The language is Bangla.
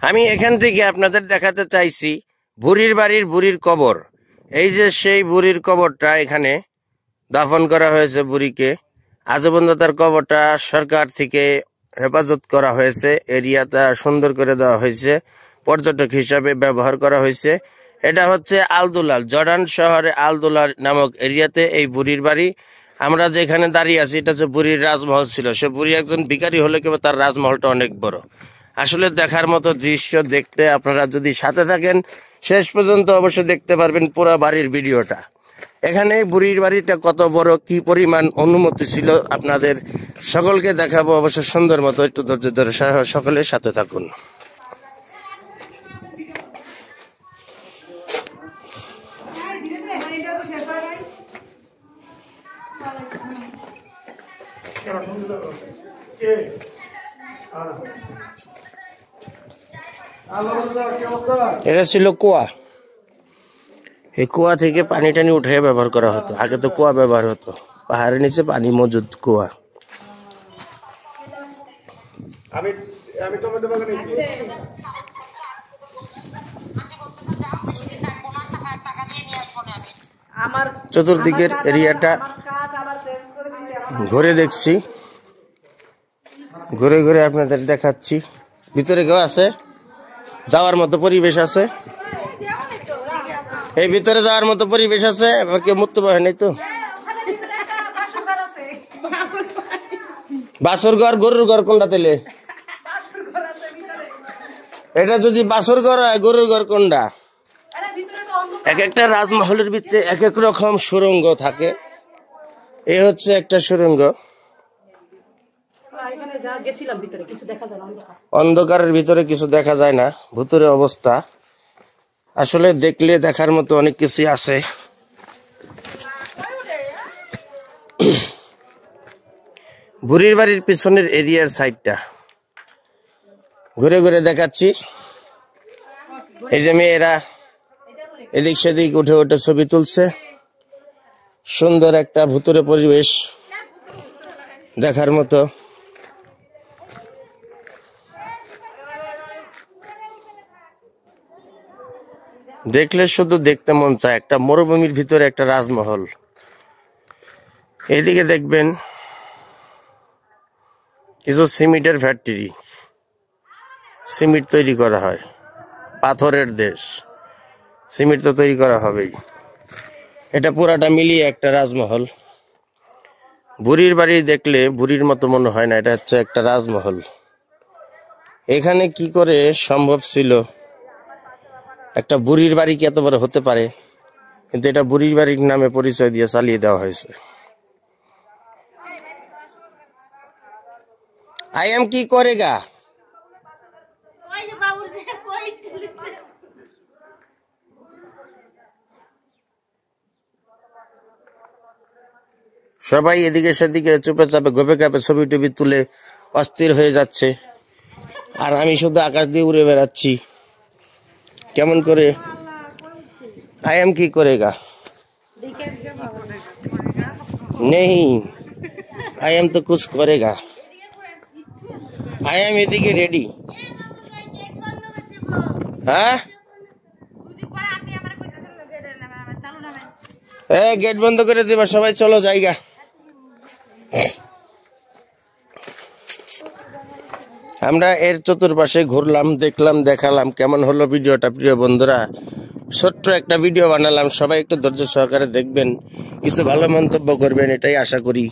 আমি এখান থেকে আপনাদের দেখাতে চাইছি বুড়ির বাড়ির বুড়ির কবর। এই যে সেই বুড়ির কবরটা, এখানে দাফন করা হয়েছে বুড়িকে। আজ পর্যন্ত তার কবরটা সরকার থেকে হেফাজত করা হয়েছে, এরিয়াটা সুন্দর করে দেওয়া হয়েছে, পর্যটক হিসাবে ব্যবহার করা হয়েছে। এটা হচ্ছে আলদুলাল, জর্ডান শহরে আলদুলাল নামক এরিয়াতে এই বুড়ির বাড়ি। আমরা যেখানে দাঁড়িয়ে আছি এটা হচ্ছে বুড়ির রাজমহল ছিল। সে বুড়ি একজন ভিখারি হলে কেবল তার রাজমহলটা অনেক বড়। আসলে দেখার মতো দৃশ্য। দেখতে আপনারা যদি সাথে থাকেন শেষ পর্যন্ত অবশ্যই দেখতে পারবেন পুরো বাড়ির ভিডিওটা। এখানে বুড়ির বাড়িটা কত বড়, কি পরিমাণ অনুমতি ছিল আপনাদের সকলকে দেখাবো অবশ্য সুন্দর মতো। একটু ধৈর্য ধরে সকলের সাথে থাকুন। এটা ছিল কুয়া। এই কুয়া থেকে পানি টানি উঠে ব্যবহার করা হতো। আগে তো কুয়া ব্যবহার হতো, পাহাড়ের নিচে পানি মজুদ কুয়া। চতুর্দিকের এরিয়াটা ঘুরে দেখছি, ঘুরে ঘুরে আপনাদের দেখাচ্ছি। ভিতরে কেউ আছে? যাওয়ার মতো পরিবেশ আছে? এই ভিতরে যাওয়ার মতো পরিবেশ আছে? এবার কেউ মুক্ত হয় নাই তো? বাসর ঘর, গরুর ঘর কোনটা তেলে? এটা যদি বাসর ঘর হয়, গরুর ঘর কোনটা? এক একটা রাজমহলের ভিতরে এক এক রকম সুড়ঙ্গ থাকে। এই হচ্ছে একটা সুড়ঙ্গ। অন্ধকারের ভিতরে কিছু দেখা যায় না, ভুতুরে অবস্থা। আসলে দেখলে দেখার মতো অনেক কিছু আছে। বুড়ির বাড়ির পিছনের এরিয়ার সাইডটা ঘুরে ঘুরে দেখাচ্ছি। এই যে মেয়েরা এদিক সেদিক উঠে উঠে ছবি তুলছে। সুন্দর একটা ভুতুরে পরিবেশ দেখার মতো। দেখলে শুধু দেখতে মন চায়। একটা মরুভূমির ভিতরে একটা রাজমহল। এইদিকে দেখবেন কিছু সিমেন্টের ফ্যাক্টরি, সিমেন্ট তৈরি করা হয়। পাথরের দেশ, সিমেন্ট তো তৈরি করা হবেই। এটা পুরাটা মিলিয়ে একটা রাজমহল। বুড়ির বাড়ি দেখলে বুড়ির মতো মনে হয় না, এটা হচ্ছে একটা রাজমহল। এখানে কি করে সম্ভব ছিল? একটা বুড়ির বাড়ি কি এত বড় হতে পারে? কিন্তু এটা বুড়ির বাড়ির নামে পরিচয় দিয়ে চালিয়ে দেওয়া হয়েছে। আইএম কি করেগা? সবাই এদিকে সেদিকে চুপে চাপে গোপে কাপে ছবি টবি তুলে অস্থির হয়ে যাচ্ছে। আর আমি শুধু আকাশ দিয়ে উড়ে বেড়াচ্ছি। কেমন করে? আইএম কি করেগা? नहीं, आई एम तो कुछ करेगा। आई एम এদিকে রেডি। হ্যাঁ, গেট বন্ধ করে দিবা, সবাই চলো জায়গা। আমরা এর চতুর্পাশে ঘুরলাম, দেখলাম, দেখালাম। কেমন হলো ভিডিওটা প্রিয় বন্ধুরা? ছোট্ট একটা ভিডিও বানালাম, সবাই একটু ধৈর্য সহকারে দেখবেন, কিছু ভালো মন্তব্য করবেন, এটাই আশা করি।